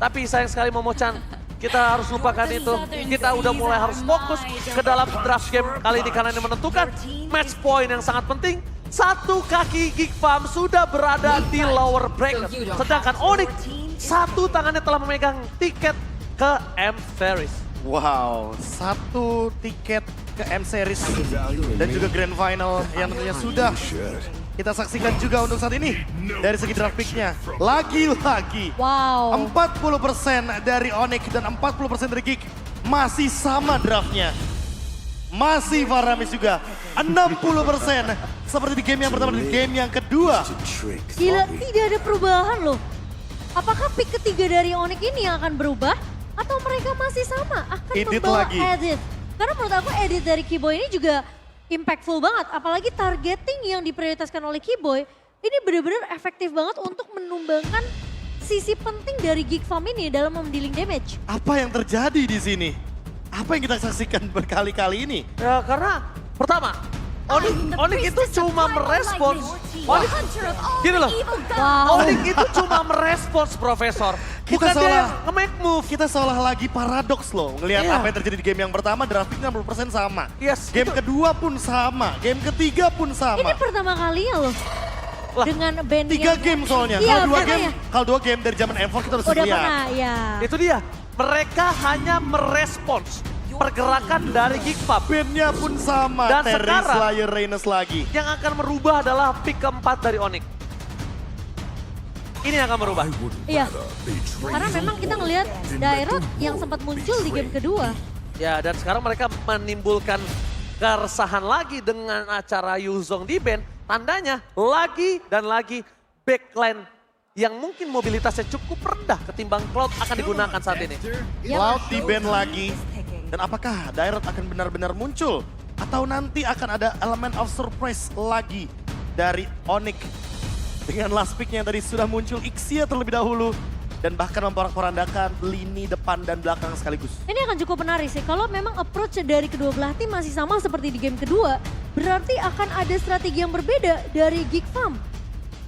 Tapi sayang sekali Momo-chan, kita harus lupakan itu. Kita udah mulai harus fokus ke dalam draft game kali ini karena ini menentukan match point yang sangat penting. Satu kaki Geek Farm sudah berada di lower bracket. Sedangkan Onyx satu tangannya telah memegang tiket ke M Series. Wow, satu tiket ke M Series dan juga Grand Final yang tentunya sudah kita saksikan juga untuk saat ini. Dari segi draft pick-nya, lagi-lagi Wow. 40% dari Onyx dan 40% dari Geek masih sama draftnya. Masih Faramis juga, 60% seperti di game yang pertama dan di game yang kedua. Gila, tidak ada perubahan loh. Apakah pick ketiga dari Onyx ini yang akan berubah? Atau mereka masih sama? Akan Edit membawa lagi. edit. Karena menurut aku edit dari Keyboy ini juga impactful banget. Apalagi targeting yang diprioritaskan oleh Keyboy. Ini benar-benar efektif banget untuk menumbangkan sisi penting dari Geek Farm ini dalam mendealing damage. Apa yang terjadi di sini? Apa yang kita saksikan berkali-kali ini? Ya karena pertama, Onyx itu cuma merespons. Gini loh, Wow. Onyx itu cuma merespons Profesor. Bukan dia yang nge-make move. Kita seolah lagi paradoks loh. Ngelihat Iya. apa yang terjadi di game yang pertama, draftnya 60% sama. Yes, Game itu. kedua pun sama, game ketiga pun sama. Ini pertama kalinya loh. Lah, Dengan band 3 yang... game soalnya. Iya, Kalau dua game dari zaman M4 kita udah Udah lihat. pernah, ya. Itu dia. Mereka hanya merespons pergerakan dari Geek Farm. Bandnya pun sama, Dan Terry sekarang- Slayer Reines lagi. Yang akan merubah adalah pick keempat dari Onyx. Ini yang akan merubah. Iya. Karena memang kita ngelihat Dairot yang sempat muncul di game kedua. Ya, dan sekarang mereka menimbulkan keresahan lagi dengan acara Yuzong di band. Tandanya lagi dan lagi backline yang mungkin mobilitasnya cukup rendah ketimbang Cloud akan digunakan saat ini. Cloud di band lagi. Dan apakah Dairot akan benar-benar muncul? Atau nanti akan ada elemen of surprise lagi dari Onyx? Dengan last pick-nya yang tadi sudah muncul Ixia terlebih dahulu. Dan bahkan memporak-porandakan lini depan dan belakang sekaligus. Ini akan cukup menarik sih. Kalau memang approach dari kedua belah tim masih sama seperti di game kedua, berarti akan ada strategi yang berbeda dari Geek Farm.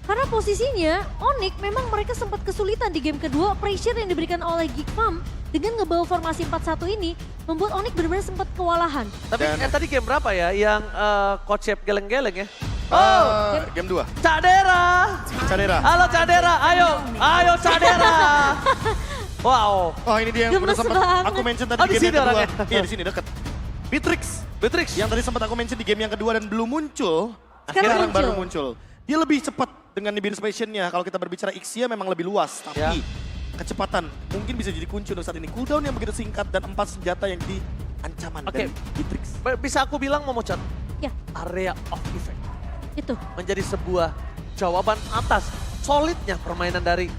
Karena posisinya Onyx memang mereka sempat kesulitan di game kedua. Pressure yang diberikan oleh Geek Farm dengan ngebawa formasi 4-1 ini membuat Onyx benar-benar sempat kewalahan. Tapi Dan- tadi game berapa ya yang coach Chef geleng-geleng ya? Game 2. Cak Dera! Cadera. Halo Cak Dera, ayo Cak Dera! Wow, Oh ini dia yang udah Gemes sempat banget. aku mention tadi Oh, di di game sini yang kedua. orangnya. Iya di sini deket. Beatrix Beatrix. yang tadi sempat aku mention di game yang kedua dan belum muncul. Sekarang Sekarang muncul. baru muncul. Dia lebih cepat dengan Nibiru Passion-nya. Kalau kita berbicara Ixia memang lebih luas. Tapi Ya. kecepatan mungkin bisa jadi kunci untuk saat ini. Cooldown yang begitu singkat dan 4 senjata yang jadi ancaman Oke. dari Beatrix. Bisa aku bilang Momo-chan, Ya, area of effect itu. menjadi sebuah jawaban atas solidnya permainan dari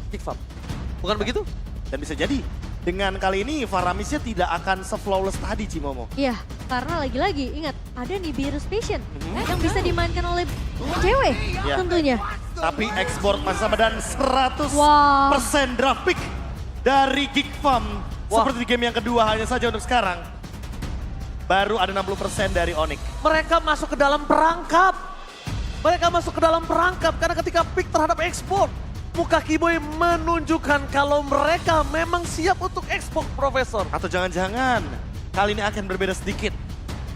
Geek Farm. Bukan begitu? Dan bisa jadi dengan kali ini Faramisnya tidak akan se-flawless tadi Cimomo. Iya, karena lagi-lagi ingat ada nih Virus Patient yang bisa dimainkan oleh cewek Ya. tentunya. Tapi export masih sama dan 100% Wow. draft pick dari Geek Farm. Wah. Seperti di game yang kedua hanya saja untuk sekarang. Baru ada 60% dari Onyx. Mereka masuk ke dalam perangkap. Mereka masuk ke dalam perangkap karena ketika pick terhadap ekspor, muka Keyboy menunjukkan kalau mereka memang siap untuk ekspor, Profesor. Atau jangan-jangan kali ini akan berbeda sedikit.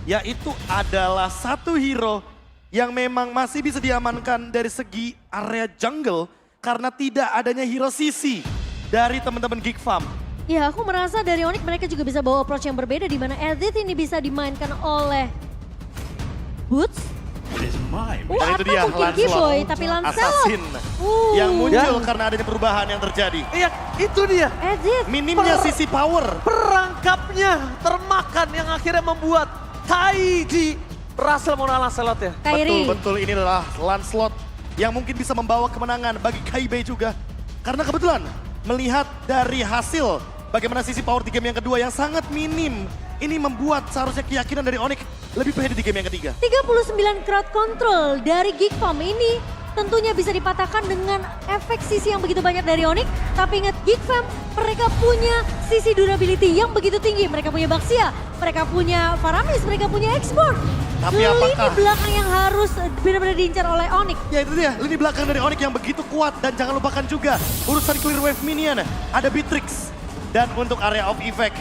Yaitu adalah satu hero yang memang masih bisa diamankan dari segi area jungle. Karena tidak adanya hero sisi dari teman-teman Geek Farm. Ya, aku merasa dari Onyx mereka juga bisa bawa approach yang berbeda di mana Edith ini bisa dimainkan oleh Boots. Dan itu dia atau mungkin Lancelot, Keyboy, tapi Lancelot. Assassin Uh. yang muncul Ya. karena adanya perubahan yang terjadi. Iya, itu dia. Edith. Minimnya sisi power. Perangkapnya termakan yang akhirnya membuat Kaiji berhasil menang Lancelot ya. Kairi. Betul, ini adalah Lancelot yang mungkin bisa membawa kemenangan bagi Kaibei juga. Karena kebetulan melihat dari hasil bagaimana sisi power di game yang kedua yang sangat minim. Ini membuat seharusnya keyakinan dari Onyx lebih pede di game yang ketiga. 39 crowd control dari Geek Farm ini tentunya bisa dipatahkan dengan efek sisi yang begitu banyak dari Onyx. Tapi ingat Geek Farm, mereka punya sisi durability yang begitu tinggi. Mereka punya Baxia, mereka punya Faramis, mereka punya Export. Tapi Lini apakah- belakang yang harus benar-benar diincar oleh Onyx. Ya itu dia, lini belakang dari Onyx yang begitu kuat. Dan jangan lupakan juga urusan clear wave minion. ada Beatrix. Dan untuk area of effect,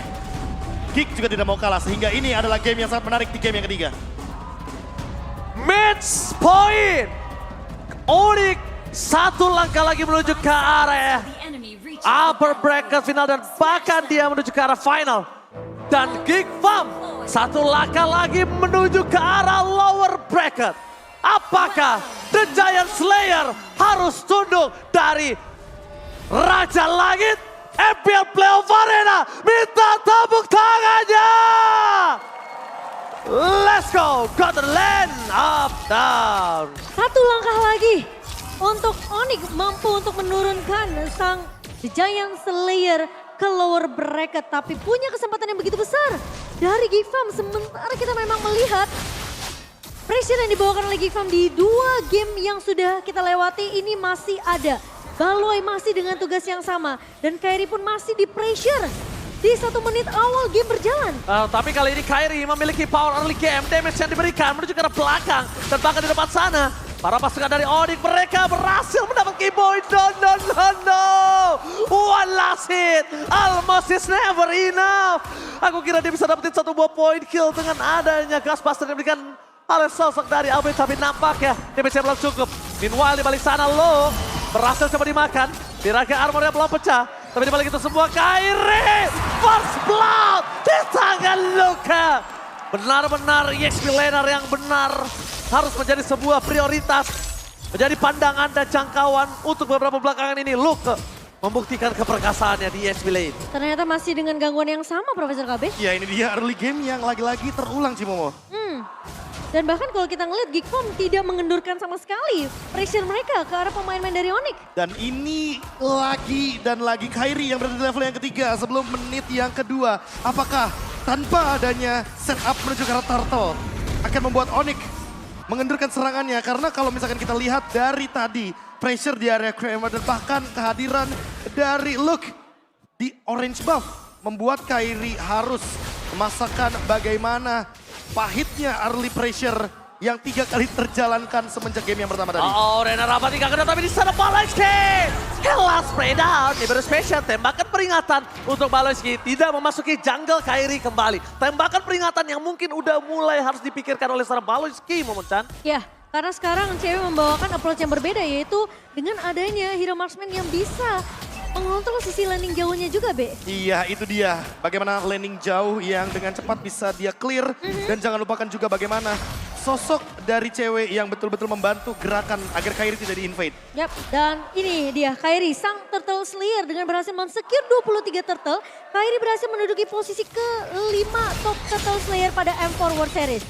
Geek juga tidak mau kalah. Sehingga ini adalah game yang sangat menarik di game yang ketiga. Match point. Onyx satu langkah lagi menuju ke area upper bracket final dan bahkan dia menuju ke arah final. Dan Geek Farm satu langkah lagi menuju ke arah lower bracket. Apakah The Giant Slayer harus tunduk dari Raja Langit? FPL Playoff Arena minta tepuk tangannya. Let's go the land up down. Satu langkah lagi untuk Onyx mampu untuk menurunkan sang The Giant Slayer ke lower bracket. Tapi punya kesempatan yang begitu besar dari Geek Farm. Sementara kita memang melihat pressure yang dibawakan oleh Geek Farm di 2 game yang sudah kita lewati ini masih ada. Baloy masih dengan tugas yang sama dan Kairi pun masih di pressure di 1 menit awal game berjalan. Tapi kali ini Kairi memiliki power early game, damage yang diberikan menuju ke arah belakang dan bahkan di depan sana para pasukan dari Onyx mereka berhasil mendapat keyboy. No. One last hit, almost is never enough. Aku kira dia bisa dapetin 1 buah point kill dengan adanya Gasbuster yang diberikan oleh sosok dari Abe, tapi nampaknya damage-nya belum cukup. Meanwhile di balik sana Lo berhasil coba dimakan, Diraga armornya belum pecah. Tapi di balik itu semua Kairi first blood di tangan Luka. Benar-benar EXP laner yang benar harus menjadi sebuah prioritas. Menjadi pandangan dan jangkauan untuk beberapa belakangan ini. Luka membuktikan keperkasaannya di EXP lane. Ternyata masih dengan gangguan yang sama Profesor KB. Ya ini dia early game yang lagi-lagi terulang Cimomo. Dan bahkan kalau kita ngeliat Geek Farm tidak mengendurkan sama sekali pressure mereka ke arah pemain-pemain dari Onyx. Dan ini lagi dan lagi Kairi yang berada di level yang ketiga sebelum menit yang kedua. Apakah tanpa adanya setup menuju ke arah Turtle akan membuat Onyx mengendurkan serangannya? Karena kalau misalkan kita lihat dari tadi pressure di area Kramer dan bahkan kehadiran dari Luke di orange buff membuat Kairi harus memasakan bagaimana pahitnya early pressure yang 3 kali terjalankan semenjak game yang pertama tadi. Rena rapat 3 kena tapi di sana Baloyski. Helas spray down, diberi special tembakan peringatan untuk Baloyski. Tidak memasuki jungle Kairi kembali. Tembakan peringatan yang mungkin udah mulai harus dipikirkan oleh seorang Baloyski, Momochan. Ya, karena sekarang cewek membawakan approach yang berbeda yaitu dengan adanya hero marksman yang bisa mengontrol sisi landing jauhnya juga, Be. Iya, itu dia. Bagaimana landing jauh yang dengan cepat bisa dia clear. Dan jangan lupakan juga bagaimana sosok dari cewek yang betul-betul membantu gerakan agar Kairi tidak di-invade. Yap, dan ini dia Kairi, sang Turtle Slayer dengan berhasil men-secure 23 turtle. Kairi berhasil menduduki posisi ke-5 top Turtle Slayer pada M4 World Series.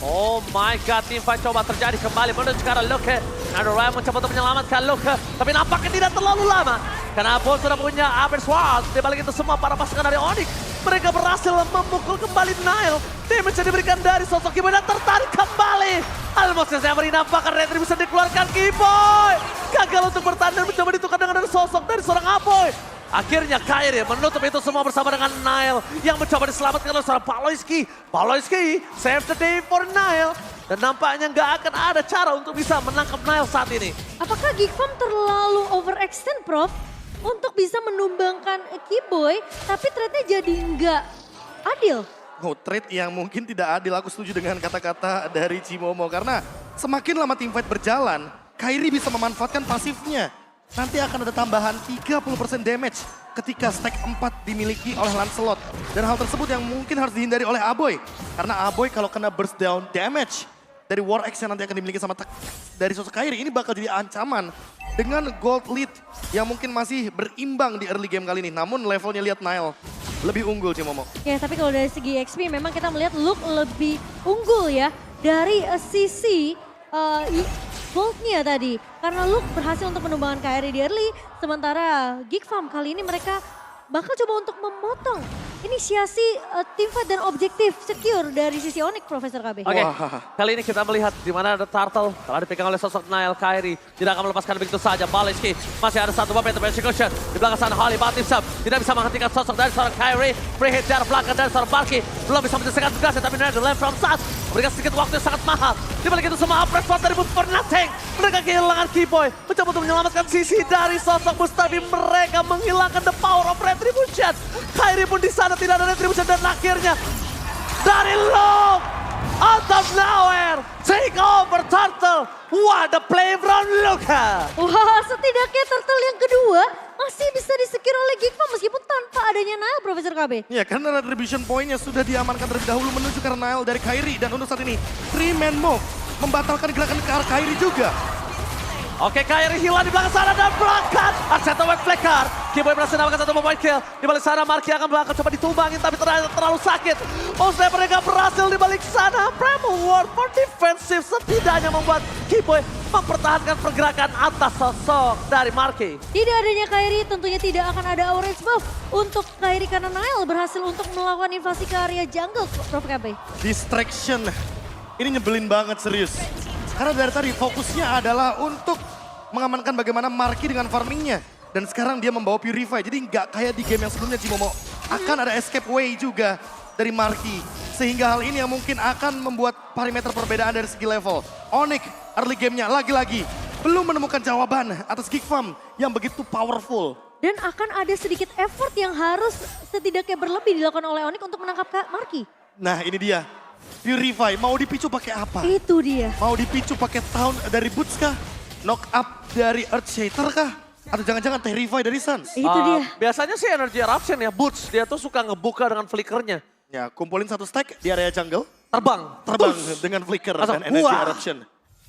Oh my god, teamfight coba terjadi kembali menuju ke arah Luke. Nadorai mencoba untuk menyelamatkan Luke, tapi nampaknya tidak terlalu lama. Karena Apple sudah punya Abyss Sword. Di balik itu semua para pasukan dari Onyx, mereka berhasil memukul kembali Nile. Damage yang diberikan dari sosok Keyboy dan tertarik kembali. Almost never enough, bahkan Retri bisa dikeluarkan Keyboy. Gagal untuk bertahan dan mencoba ditukar dengan sosok dari seorang Apoy. Akhirnya Kairi menutup itu semua bersama dengan Nile yang mencoba diselamatkan oleh seorang Baloyski. Baloyski save the day for Nile. Dan nampaknya nggak akan ada cara untuk bisa menangkap Nile saat ini. Apakah Geek Farm terlalu overextend, Prof? Untuk bisa menumbangkan Keyboy, tapi trade-nya jadi nggak adil. Oh, trade yang mungkin tidak adil, aku setuju dengan kata-kata dari Cimomo. Karena semakin lama teamfight berjalan, Kairi bisa memanfaatkan pasifnya. Nanti akan ada tambahan 30% damage ketika stack 4 dimiliki oleh Lancelot. Dan hal tersebut yang mungkin harus dihindari oleh Aboy. Karena Aboy kalau kena burst down damage dari War Axe yang nanti akan dimiliki sama dari sosok Kairi, ini bakal jadi ancaman. Dengan gold lead yang mungkin masih berimbang di early game kali ini. Namun levelnya lihat Nile lebih unggul Cimomo. Ya, tapi kalau dari segi XP memang kita melihat Luke lebih unggul ya dari sisi goldnya tadi. Karena Luke berhasil untuk menumbangkan Kairi di early. Sementara Geek Farm kali ini mereka bakal coba untuk memotong inisiasi teamfight dan objektif secure dari sisi Onyx, Profesor KB. Oke, Wah. kali ini kita melihat di mana ada Turtle telah dipegang oleh sosok Nail Kairi. Tidak akan melepaskan begitu saja. Baleski masih ada satu momentum execution. Di belakang sana Holly Batimsam tidak bisa menghentikan sosok dari seorang Kairi. Free hit dari belakang dari seorang Marky. Belum bisa menyelesaikan tugasnya tapi Netherlands from South memberikan sedikit waktu yang sangat mahal. Di balik itu semua upgrade spot dari Boots for nothing. Mereka kehilangan Keyboy. Mencoba untuk menyelamatkan sisi dari sosok Boots tapi mereka menghilangkan the power of retribution. Kairi pun di sana tidak ada retribution dan akhirnya dari Long out of nowhere take over Turtle. What a play from Luka. Wah, setidaknya turtle yang kedua masih bisa disecure oleh Geekfam meskipun tanpa adanya Nail, Profesor KB. Ya, karena retribution point-nya sudah diamankan terlebih dahulu menuju ke Nail dari Kairi. Dan untuk saat ini, 3-man move membatalkan gerakan ke arah Kairi juga. Oke, Kairi hilang di belakang sana dan berangkat. Akseta Web Flicker. Keyboy berhasil mendapatkan satu point kill. Di balik sana Marky akan coba ditumbangin tapi terlalu sakit. Maksudnya mereka berhasil di balik sana. Primal War for defensive setidaknya membuat Keyboy mempertahankan pergerakan atas sosok dari Marky. Tidak adanya Kairi tentunya tidak akan ada orange buff untuk Kairi karena Nail berhasil untuk melakukan invasi ke area jungle, Prof KB. Distraction. Ini nyebelin banget serius. Karena dari tadi fokusnya adalah untuk mengamankan bagaimana Marky dengan farmingnya. Dan sekarang dia membawa Purify. Jadi nggak kayak di game yang sebelumnya Cimomo. Akan ada escape way juga dari Marky. Sehingga hal ini yang mungkin akan membuat parameter perbedaan dari segi level. Onyx early gamenya lagi-lagi belum menemukan jawaban atas Geekfam yang begitu powerful. Dan akan ada sedikit effort yang harus setidaknya berlebih dilakukan oleh Onyx untuk menangkap Marky. Nah ini dia. Purify mau dipicu pakai apa? Itu dia. Mau dipicu pakai Town dari Boots kah? Knock up dari Earthshaker kah? Atau jangan-jangan Terrify dari Suns? Itu dia. Biasanya sih Energy Eruption ya, Boots. Dia tuh suka ngebuka dengan flickernya. Ya, kumpulin satu stack di area jungle. Terbang. Dengan flicker Langsung, dan Energy wah. Eruption.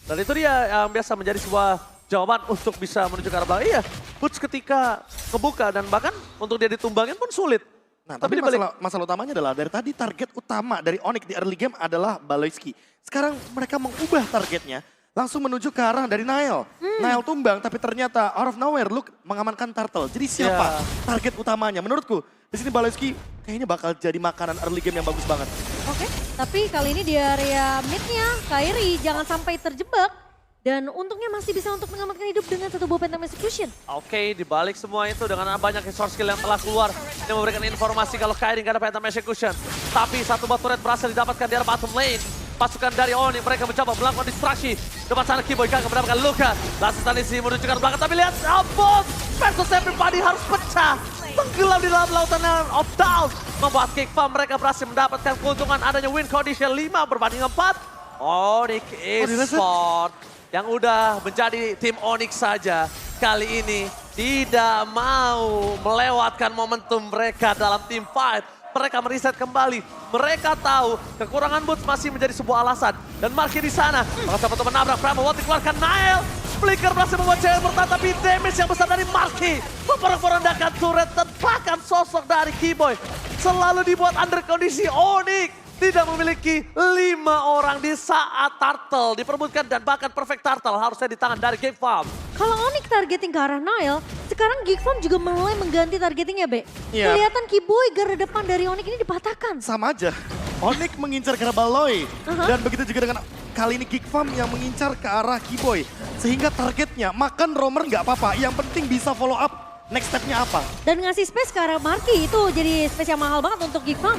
Dan itu dia yang biasa menjadi sebuah jawaban untuk bisa menuju ke arah belakang. Iya, Boots ketika kebuka dan bahkan untuk dia ditumbangin pun sulit. Nah, tapi masalah utamanya adalah dari tadi target utama dari Onyx di early game adalah Baloyski. Sekarang mereka mengubah targetnya langsung menuju ke arah dari Nail. Nail tumbang tapi ternyata out of nowhere Luke mengamankan Turtle. Jadi siapa target utamanya? Menurutku di sini Baloyski kayaknya bakal jadi makanan early game yang bagus banget. Oke, tapi kali ini di area mid-nya Kairi jangan sampai terjebak. Dan untungnya masih bisa untuk mengamankan hidup dengan satu buah Phantom Execution. Oke, dibalik semua itu dengan banyak resource skill yang telah keluar yang memberikan informasi kalau Kairi nggak ada Phantom Execution. Tapi satu buah turret berhasil didapatkan di arah bottom lane. Pasukan dari Onyx mereka mencoba melakukan distraksi. Depan sana Keyboy gagal mendapatkan luka. Langsung Tanisi menuju ke belakang tapi lihat Bot versus everybody harus pecah. Tenggelam di dalam lautan of Down. Membuat Geekfam mereka berhasil mendapatkan keuntungan adanya win condition 5/4. Onyx Esports yang udah menjadi tim Onyx saja kali ini tidak mau melewatkan momentum mereka dalam team fight. Mereka meriset kembali. Mereka tahu kekurangan Boots masih menjadi sebuah alasan. Dan Marky di sana. Maka coba menabrak Primal War dikeluarkan Nail. Flicker berhasil membuat cewek bertahan tapi damage yang besar dari Marky. Memperendahkan turret dan bahkan sosok dari Keyboy. Selalu dibuat under kondisi Onyx. Tidak memiliki 5 orang di saat Turtle diperbutkan dan bahkan perfect Turtle harusnya di tangan dari Geekfam. Kalau Onyx targeting ke arah Nail, sekarang Geekfam juga mulai mengganti targetingnya, Be. Iya. Kelihatan Keyboy garda depan dari Onyx ini dipatahkan. Sama aja. Onyx mengincar ke arah Baloy. Dan begitu juga dengan kali ini Geekfam yang mengincar ke arah Keyboy. Sehingga targetnya makan roamer nggak apa-apa. Yang penting bisa follow up next step-nya apa. Dan ngasih space ke arah Marky itu jadi space yang mahal banget untuk Geekfam.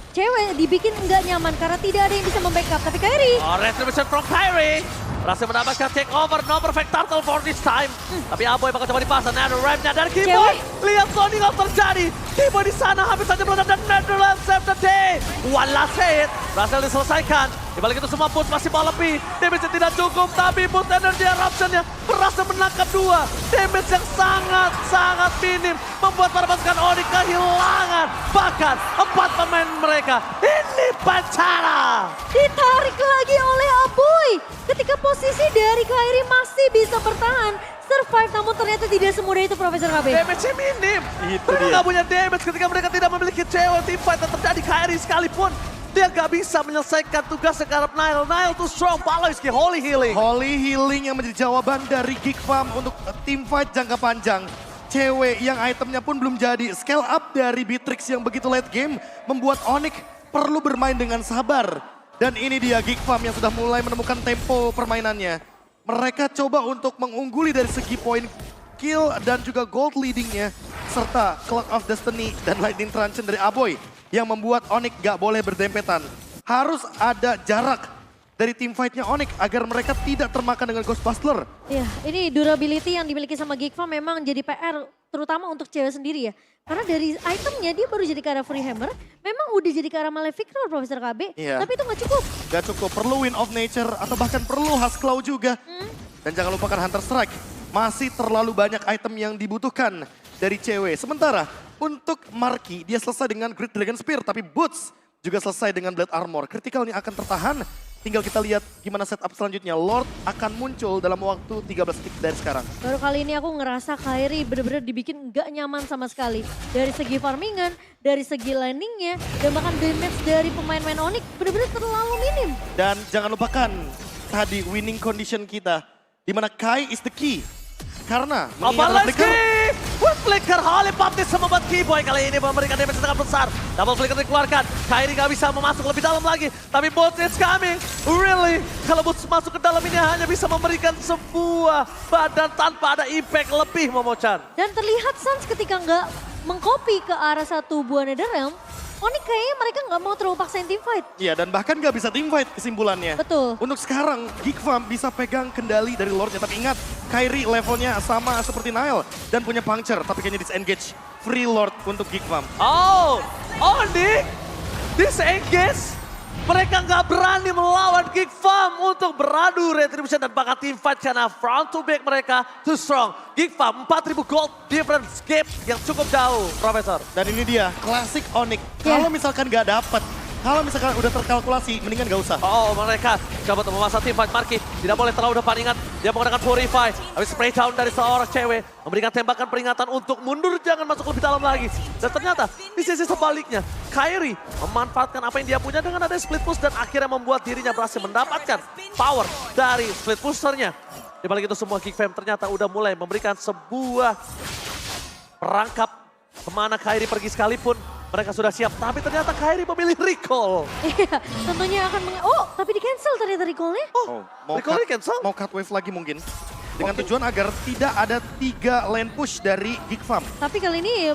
Cewek dibikin nggak nyaman karena tidak ada yang bisa membackup. Tapi Kairi. Retribution from Kairi. Berhasil mendapatkan take over, no perfect Turtle for this time. Tapi Aboy bakal coba dipasang, ada ramp-nya dari Keyboy. Lihat zoning yang terjadi. Keyboy di sana habis saja meledak dan Netherlands save the day. One last hit, berhasil diselesaikan. Di balik itu semua Boots masih bawa lebih. Damage tidak cukup, tapi Boots Energy Eruption-nya berhasil menangkap 2. Damage yang sangat minim. Membuat para pasukan Onyx kehilangan. Bahkan 4 pemain mereka. Ini bencana. Ditarik lagi oleh Aboy. Ketika posisi dari Kairi masih bisa bertahan. Survive namun ternyata tidak semudah itu Profesor KB. Damage-nya minim. Itu Mereka dia. nggak punya damage ketika mereka tidak memiliki cewek. Team fight yang terjadi Kairi sekalipun. Dia nggak bisa menyelesaikan tugas sekarang Nail. Nail too strong, Baloyski Holy Healing. Holy Healing yang menjadi jawaban dari Geekfam untuk team fight jangka panjang. cewek yang itemnya pun belum jadi. Scale up dari Beatrix yang begitu late game membuat Onyx perlu bermain dengan sabar. Dan ini dia Geek Farm yang sudah mulai menemukan tempo permainannya. Mereka coba untuk mengungguli dari segi poin kill dan juga gold leadingnya. Serta Clock of Destiny dan Lightning Truncheon dari Aboy yang membuat Onyx gak boleh berdempetan. Harus ada jarak dari tim fight-nya Onyx agar mereka tidak termakan dengan Ghost Bustler. Ya, ini durability yang dimiliki sama Geek Farm memang jadi PR terutama untuk cewek sendiri ya. Karena dari itemnya dia baru jadi ke arah Free Hammer, memang udah jadi ke arah Malefic Roar Profesor KB, Iya. tapi itu gak cukup. Gak cukup, perlu Wind of Nature atau bahkan perlu Huskclaw juga. Dan jangan lupakan Hunter Strike, masih terlalu banyak item yang dibutuhkan dari cewek. Sementara untuk Marky, dia selesai dengan Great Dragon Spear, tapi Boots juga selesai dengan Blade Armor. Critical-nya akan tertahan, tinggal kita lihat gimana setup selanjutnya. Lord akan muncul dalam waktu 13 detik dari sekarang. Baru kali ini aku ngerasa Kairi bener-bener dibikin gak nyaman sama sekali. Dari segi farmingan, dari segi landingnya, dan bahkan damage dari pemain-pemain Onyx bener-bener terlalu minim. Dan jangan lupakan tadi winning condition kita, di mana Kai is the key. Karena mengingat Apalagi Wood Flicker Holy Baptist membuat Keyboy kali ini memberikan damage sangat besar. Double Flicker dikeluarkan, Kairi gak bisa masuk lebih dalam lagi. Tapi Boots it's coming, really. Kalau Boots masuk ke dalam ini hanya bisa memberikan sebuah badan tanpa ada impact lebih Momochan. Dan terlihat Suns ketika nggak mengcopy ke arah satu buah Netherrealm, Onyx kayaknya mereka nggak mau terlalu paksain team fight. Iya, dan bahkan gak bisa team fight kesimpulannya. Betul. Untuk sekarang, Geek Farm bisa pegang kendali dari Lordnya. Tapi ingat, Kairi levelnya sama seperti Nile dan punya puncture. Tapi kayaknya disengage. Free Lord untuk Geek Farm. Oh, Onyx disengage. Mereka nggak berani melawan Geek Farm untuk beradu retribution dan bahkan team fight karena front to back mereka too strong. Geek Farm 4.000 gold difference gap yang cukup jauh, Profesor. Dan ini dia, klasik Onyx. Yeah. Kalau misalkan gak dapet, kalau misalkan udah terkalkulasi, mendingan gak usah. Oh, mereka coba untuk memasang tim fight Marky. Tidak boleh terlalu depan, ingat. Dia menggunakan Purify. Habis spray down dari seorang cewek. Memberikan tembakan peringatan untuk mundur, jangan masuk lebih dalam lagi. Dan ternyata di sisi sebaliknya, Kairi memanfaatkan apa yang dia punya dengan ada split push. Dan akhirnya membuat dirinya berhasil mendapatkan power dari split pushernya. Di balik itu semua, Geek Fam ternyata udah mulai memberikan sebuah perangkap kemana Kairi pergi sekalipun. Mereka sudah siap, tapi ternyata Kairi memilih recall. Iya, tentunya akan oh, tapi di cancel ternyata recall-nya. Oh, recall cancel? mau cut wave lagi mungkin. Dengan tujuan agar tidak ada 3 lane push dari Geek Farm. Tapi kali ini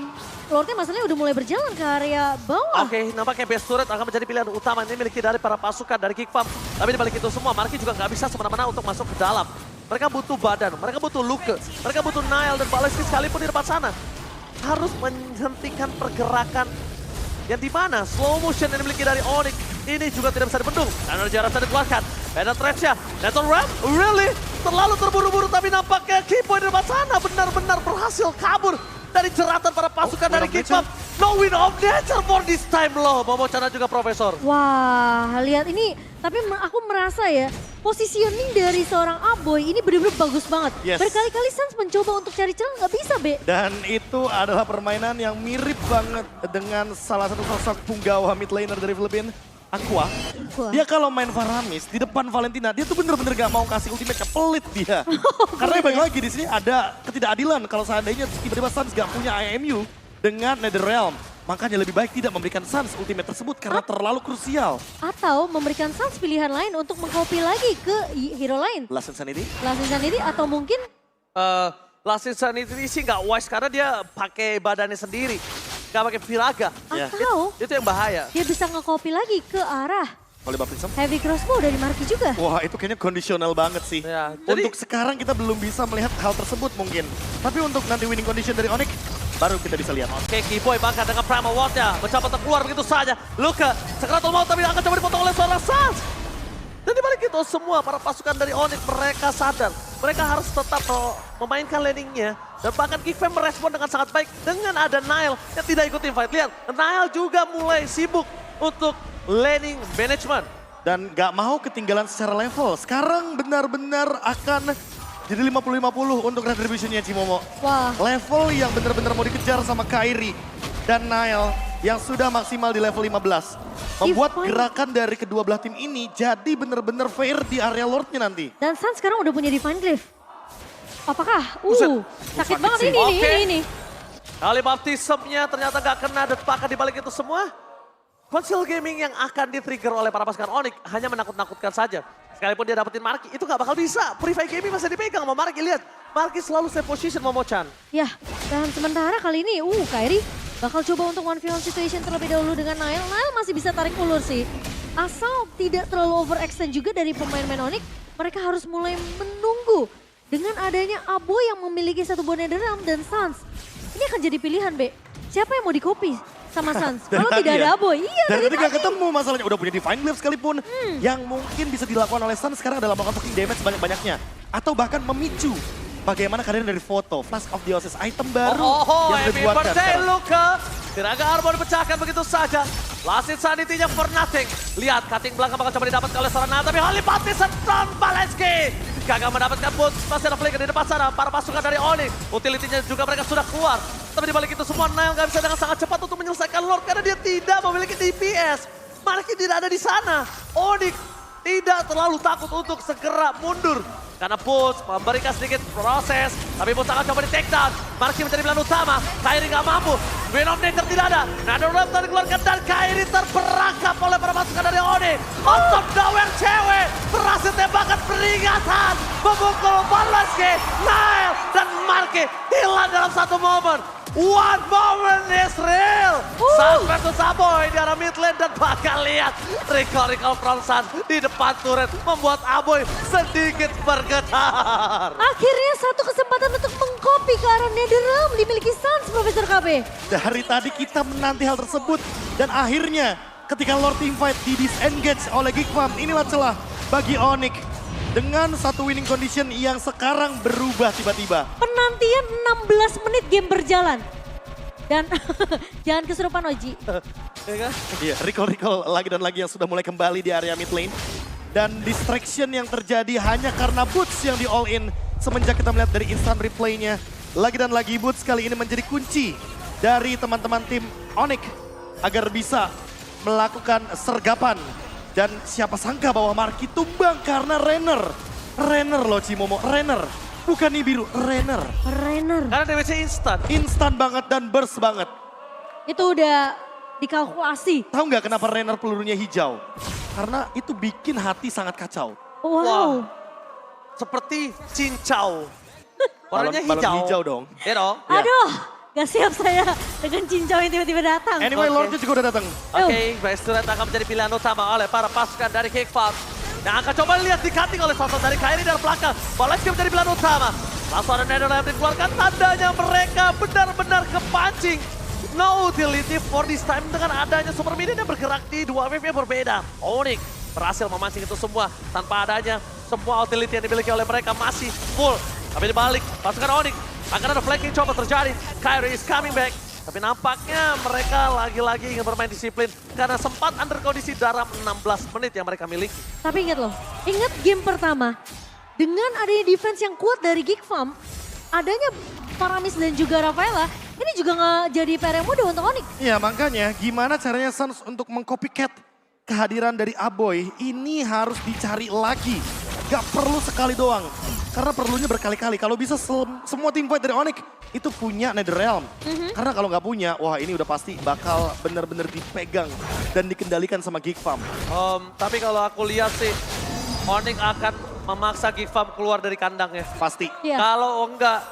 Lordnya masalahnya udah mulai berjalan ke area bawah. Oke, nampaknya base turret akan menjadi pilihan utama ini dimiliki dari para pasukan dari Geek Farm. Tapi di balik itu semua, Marky juga nggak bisa semena-mena untuk masuk ke dalam. Mereka butuh badan, mereka butuh Luke, mereka butuh Nile dan Balesky sekalipun di depan sana. Harus menghentikan pergerakan yang dimana slow motion yang dimiliki dari Onyx ini juga tidak bisa dibendung. Energi rasa dikeluarkan. Penetrate-nya, Nettle Ram, really? Terlalu terburu-buru tapi nampaknya Keyboy di depan sana benar-benar berhasil kabur dari jeratan para pasukan dari Geek Farm. No Wind of Nature for this time loh, Momochan juga Profesor. Wah, lihat ini. Tapi aku merasa ya, positioning dari seorang Aboy ini benar-benar bagus banget. Yes. Berkali-kali Suns mencoba untuk cari celah, nggak bisa, Be. Dan itu adalah permainan yang mirip banget dengan salah satu sosok punggawa mid laner dari Filipina, Aqua. Wah. Dia kalau main Faramis di depan Valentina, dia tuh bener-bener gak mau kasih ultimate, pelit dia. Karena balik lagi di sini ada ketidakadilan kalau seandainya tiba-tiba Suns gak punya IMU dengan Netherrealm. Makanya lebih baik tidak memberikan Suns ultimate tersebut karena terlalu krusial. Atau memberikan Suns pilihan lain untuk mengcopy lagi ke hero lain. Last Insanity? Last Insanity atau mungkin Last Insanity sih nggak wise karena dia pakai badannya sendiri. Nggak pakai Viraga. Ya. atau Itu yang bahaya. dia bisa nge-copy lagi ke arah Oleh Baptism? heavy crossbow dari Marky juga. Wah, itu kayaknya kondisional banget sih. Ya, jadi- Untuk sekarang kita belum bisa melihat hal tersebut mungkin. Tapi untuk nanti winning condition dari Onyx, baru kita bisa lihat. Oke, Keyboy bahkan dengan Prima Ward-nya mencoba terkeluar begitu saja. Luka, Sakratul Maut tapi akan coba dipotong oleh seorang Suns. Dan dibalik itu semua para pasukan dari Onyx mereka sadar. Mereka harus tetap memainkan landingnya. Dan bahkan Geek Fam merespon dengan sangat baik dengan ada Nile yang tidak ikut team fight. Lihat, Nile juga mulai sibuk untuk landing management. Dan gak mau ketinggalan secara level. Sekarang benar-benar akan jadi 50-50 untuk retribution-nya Cimomo. Wah, Level yang benar-benar mau dikejar sama Kairi dan Nile yang sudah maksimal di level 15. Membuat Divine. gerakan dari kedua belah tim ini jadi benar-benar fair di area Lordnya nanti. dan Suns sekarang udah punya Divine Glaive. Apakah? Buset. Sakit sakit banget sih. ini, Oke. ini. Kali baptismnya ternyata gak kena dan bahkan dibalik itu semua. Konsol gaming yang akan di-trigger oleh para pasukan Onyx hanya menakut-nakutkan saja. Sekalipun dia dapetin Marky, itu gak bakal bisa. Private gaming masih dipegang sama Marky, lihat. Marky selalu save position Momo-chan. Ya, dan sementara kali ini, Kairi bakal coba untuk 1v1 situation terlebih dahulu dengan Nile. Nile masih bisa tarik ulur sih. Asal tidak terlalu overextend juga dari pemain-pemain Onyx, mereka harus mulai menunggu. Dengan adanya Abo yang memiliki satu buah Netherrealm dan Suns. Ini akan jadi pilihan, Be. Siapa yang mau di-copy sama Suns? Kalau tadi tidak ya? ada Abo, iya Dari dari tadi gak ketemu masalahnya. Udah punya Divine Glaive sekalipun. Yang mungkin bisa dilakukan oleh Sun sekarang adalah melakukan fucking damage banyak-banyaknya. Atau bahkan memicu bagaimana kalian dari foto. Flash of Dionysus, item baru yang Happy dibuatkan birthday sekarang. Luka. Tiraga Arbor dipecahkan begitu saja. Last Insanity-nya for nothing. Lihat, cutting belakang bakal coba didapatkan oleh Serana. Tapi Halipati Setron Baleski. Gagal mendapatkan boots. Masih ada flicker di depan sana. Para pasukan dari Onyx. Utility-nya juga mereka sudah keluar. Tapi dibalik itu semua, Nile nggak bisa dengan sangat cepat untuk menyelesaikan Lord. Karena dia tidak memiliki DPS. Marky tidak ada di sana. Onyx tidak terlalu takut untuk segera mundur. Karena Boots memberikan sedikit proses. Tapi Boots akan coba di take down. Marky menjadi pilihan utama. Kairi nggak mampu. Wind of Nature tidak ada. Netherrealm dikeluarkan dan Kairi terperangkap oleh para pasukan dari Onyx. Out of nowhere cewek. Berhasil tembakan peringatan. Memukul Baleski, Nile dan Marky hilang dalam satu momen. One moment is real. Suns versus Aboy di arah mid lane dan bakal lihat recall from Suns di depan turret membuat Aboy sedikit bergetar. Akhirnya satu kesempatan untuk mengcopy ke arah Netherrealm dimiliki Suns, Profesor KB. Dari tadi kita menanti hal tersebut. Dan akhirnya ketika Lord Teamfight di disengage oleh Geekfam, inilah celah bagi Onyx. Dengan satu winning condition yang sekarang berubah tiba-tiba. Penantian 16 menit game berjalan. Dan jangan kesurupan Oji. Ya kan? Iya, recall lagi dan lagi yang sudah mulai kembali di area mid lane. Dan distraction yang terjadi hanya karena Boots yang di all in. Semenjak kita melihat dari instant replaynya. Lagi dan lagi Boots kali ini menjadi kunci dari teman-teman tim Onyx. Agar bisa melakukan sergapan. Dan siapa sangka bahwa Marky tumbang karena Renner. Renner loh Cimomo, Renner. Bukan Nibiru, Renner. Renner. Karena damage-nya instan. Instan banget dan burst banget. Itu udah dikalkulasi. Tahu nggak kenapa Renner pelurunya hijau? Karena itu bikin hati sangat kacau. Wow. Seperti cincau. Warnanya Balon hijau dong. Iya dong. Ya. Aduh, gak siap saya dengan cincau yang tiba-tiba datang. Anyway, Oke. Lordnya juga udah datang. Oke, Base Turret akan menjadi pilihan utama oleh para pasukan dari Kickfarm. Yang akan coba lihat di cutting oleh sosok dari Kairi dari belakang. Baleski menjadi pilihan utama. Langsung ada Netherrealm dikeluarkan, tandanya mereka benar-benar kepancing. No utility for this time dengan adanya Super Minion yang bergerak di dua wave yang berbeda. Onyx berhasil memancing itu semua tanpa adanya semua utility yang dimiliki oleh mereka masih full. Tapi dibalik, pasukan Onyx akan ada flanking coba terjadi. Kairi is coming back. Tapi nampaknya mereka lagi-lagi ingin bermain disiplin karena sempat under kondisi dalam 16 menit yang mereka miliki. Tapi ingat loh, ingat game pertama. Dengan adanya defense yang kuat dari Geekfam, adanya Paramis dan juga Rafaela, ini juga nggak jadi PR yang mudah untuk Onyx. Ya makanya gimana caranya Suns untuk mengcopycat kehadiran dari Aboy ini harus dicari lagi. Gak perlu sekali doang. Karena perlunya berkali-kali. Kalau bisa semua tim fight dari Onyx itu punya Netherrealm. Karena kalau nggak punya, wah ini udah pasti bakal benar-benar dipegang dan dikendalikan sama Geekfam. Tapi kalau aku lihat sih, Onyx akan memaksa Geekfam keluar dari kandangnya. Pasti. Iya. Kalau enggak,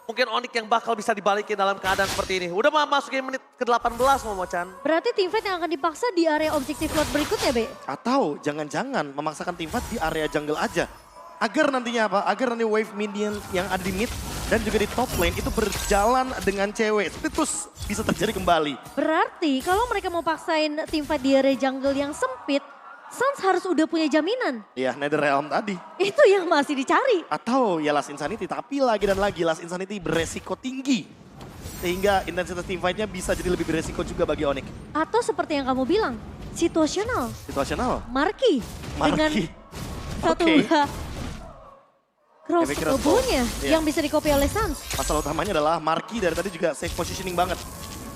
mungkin Onyx yang bakal bisa dibalikin dalam keadaan seperti ini. Udah masukin menit ke-18 Momo-chan. Berarti tim fight yang akan dipaksa di area objektif lot berikutnya, Be? Atau jangan-jangan memaksakan tim fight di area jungle aja. Agar nantinya apa? Agar nanti wave minion yang ada di mid dan juga di top lane itu berjalan dengan cewek. Terus bisa terjadi kembali. Berarti kalau mereka mau paksain tim fight di area jungle yang sempit, Suns harus udah punya jaminan. Ya, Netherrealm tadi. Itu yang masih dicari. Atau ya Last Insanity, tapi lagi dan lagi Last Insanity beresiko tinggi. Sehingga intensitas team fight-nya bisa jadi lebih beresiko juga bagi Onyx. Atau seperti yang kamu bilang, situasional. Situasional. Marky. Dengan Marky. satu Oke. cross Efek crossbow. bow-nya Iya. yang bisa di-copy oleh Suns. Masalah utamanya adalah Marky dari tadi juga safe positioning banget.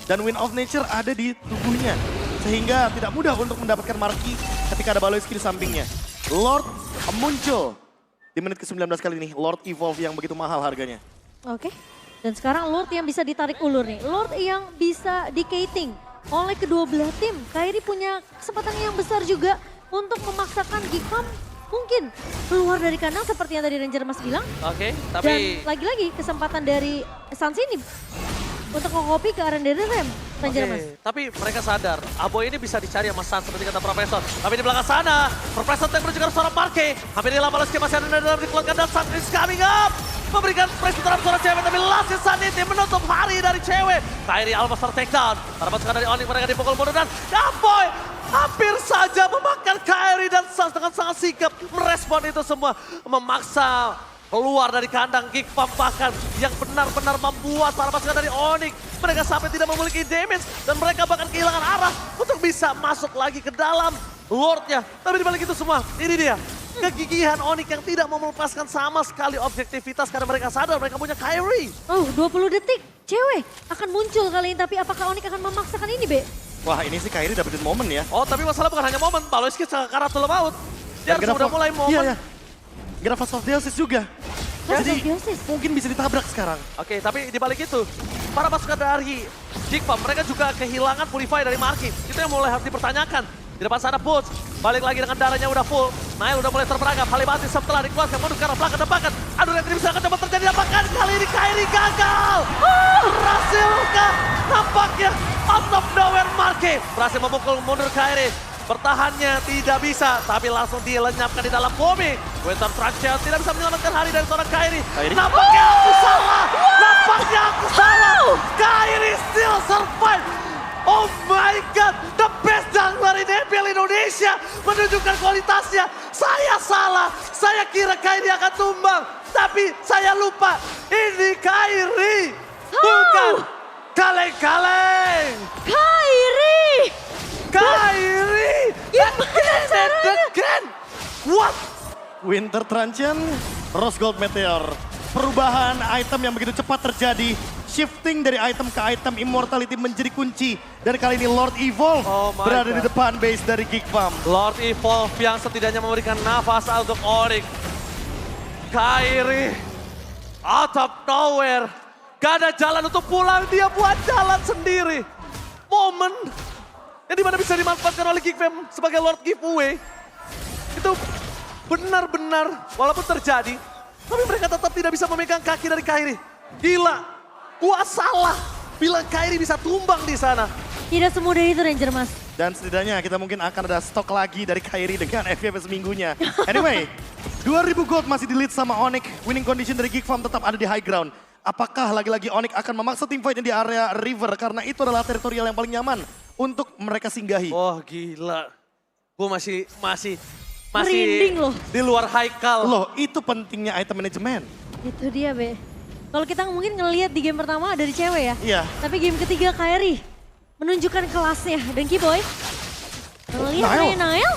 Dan Wind of Nature ada di tubuhnya. Sehingga tidak mudah untuk mendapatkan Marky ketika ada Baloyski di sampingnya. Lord muncul. di menit ke-19 kali ini. Lord Evolve yang begitu mahal harganya. Oke. Dan sekarang Lord yang bisa ditarik ulur nih. Lord yang bisa di-kating oleh kedua belah tim. Kairi punya kesempatan yang besar juga untuk memaksakan Geekfam mungkin keluar dari kandang seperti yang tadi Ranger Mas bilang. Oke, Dan tapi lagi-lagi kesempatan dari Sans ini untuk nge-copy ke arah dari Rem. Ranger Mas. tapi mereka sadar, Aboy ini bisa dicari sama Sans seperti kata Profesor. Tapi di belakang sana, Profesor Tank menuju ke seorang Marke. Hampir hilang balas masih ada dalam dikeluarkan dan Sans is coming up. Memberikan pressure terhadap seorang cewek, tapi last Sanity menutup hari dari cewek. Kairi Almasar takedown. Para pasukan dari Onyx mereka dipukul mundur dan Aboy hampir saja memakan Kairi dan Sans dengan sangat sigap merespon itu semua. Memaksa keluar dari kandang Geekfam bahkan yang benar-benar membuat para pasukan dari Onyx mereka sampai tidak memiliki damage dan mereka bahkan kehilangan arah untuk bisa masuk lagi ke dalam Lordnya. Tapi dibalik itu semua, ini dia kegigihan Onyx yang tidak mau melepaskan sama sekali objektivitas karena mereka sadar mereka punya Kairi. Oh, 20 detik. Cewek akan muncul kali ini, tapi apakah Onyx akan memaksakan ini, Be? Wah, ini sih Kairi dapetin momen ya. Oh, tapi masalah bukan hanya momen, Paloiski sekaratul maut. Dia harus udah mulai momen. Iya, iya. Grafas of Deosis juga. Grafas Jadi of Deosis. mungkin bisa ditabrak sekarang. Oke, tapi di balik itu, para pasukan dari Geekfam mereka juga kehilangan Purify dari Marky. Itu yang mulai harus dipertanyakan. Di depan sana Boots, balik lagi dengan darahnya udah full. Nail udah mulai terperangkap, Halimati setelah dikeluarkan, mundur ke arah belakang depakan. Aduh, yang tidak bisa akan coba terjadi, apakah kali ini Kairi gagal? Berhasilkah? Nampaknya out of nowhere Marky berhasil memukul mundur Kairi. Bertahannya tidak bisa, tapi langsung dilenyapkan di dalam bumi. Winter Truncheon tidak bisa menyelamatkan hari dari seorang Kairi. Nampaknya aku salah, nampaknya aku salah. Kairi still survive. Oh my God, the best jungler in EPL Indonesia menunjukkan kualitasnya. Saya salah, saya kira Kairi akan tumbang. Tapi saya lupa, ini Kairi, bukan kaleng-kaleng. Kairi! Kairi! Again! What? Winter Truncheon, Rose Gold Meteor. Perubahan item yang begitu cepat terjadi. Shifting dari item ke item Immortality menjadi kunci. Dan kali ini Lord Evolve Oh my berada di God. depan base dari Geekfam. Lord Evolve yang setidaknya memberikan nafas untuk Onyx. Kairi, out of nowhere. Gak ada jalan untuk pulang, dia buat jalan sendiri. Momen yang dimana bisa dimanfaatkan oleh Geekfam sebagai Lord Giveaway. Itu benar-benar walaupun terjadi, tapi mereka tetap tidak bisa memegang kaki dari Kairi. Gila, gua salah bilang Kairi bisa tumbang di sana. Tidak semudah itu Ranger Mas. Dan setidaknya kita mungkin akan ada stok lagi dari Kairi dengan FVP seminggunya. Anyway, 2000 gold masih di lead sama Onyx. Winning condition dari Geekfam tetap ada di high ground. Apakah lagi-lagi Onyx akan memaksa teamfightnya di area river karena itu adalah teritorial yang paling nyaman untuk mereka singgahi. Oh gila, gue masih Merinding loh. di luar haikal. Loh, itu pentingnya item manajemen. Itu dia, Be. Kalau kita mungkin ngelihat di game pertama dari cewek ya. Iya. Tapi game ketiga Kairi menunjukkan kelasnya. Dan Kiboy, ngelihat Nail.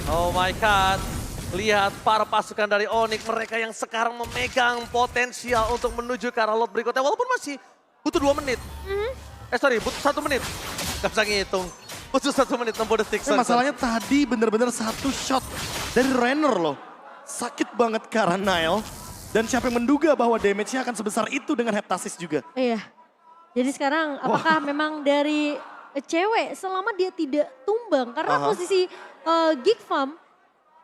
Oh my God, lihat para pasukan dari Onyx, mereka yang sekarang memegang potensial untuk menuju ke arah lot berikutnya. Walaupun masih butuh 2 menit. Butuh 1 menit. Gak bisa ngitung. Butuh 1 menit 60 detik. Masalahnya tadi bener-bener satu shot dari Renner loh. Sakit banget ke arah Nile. Dan siapa yang menduga bahwa damage-nya akan sebesar itu dengan Heptasis juga. Iya. Jadi sekarang apakah memang dari cewek selama dia tidak tumbang. Karena posisi Geekfam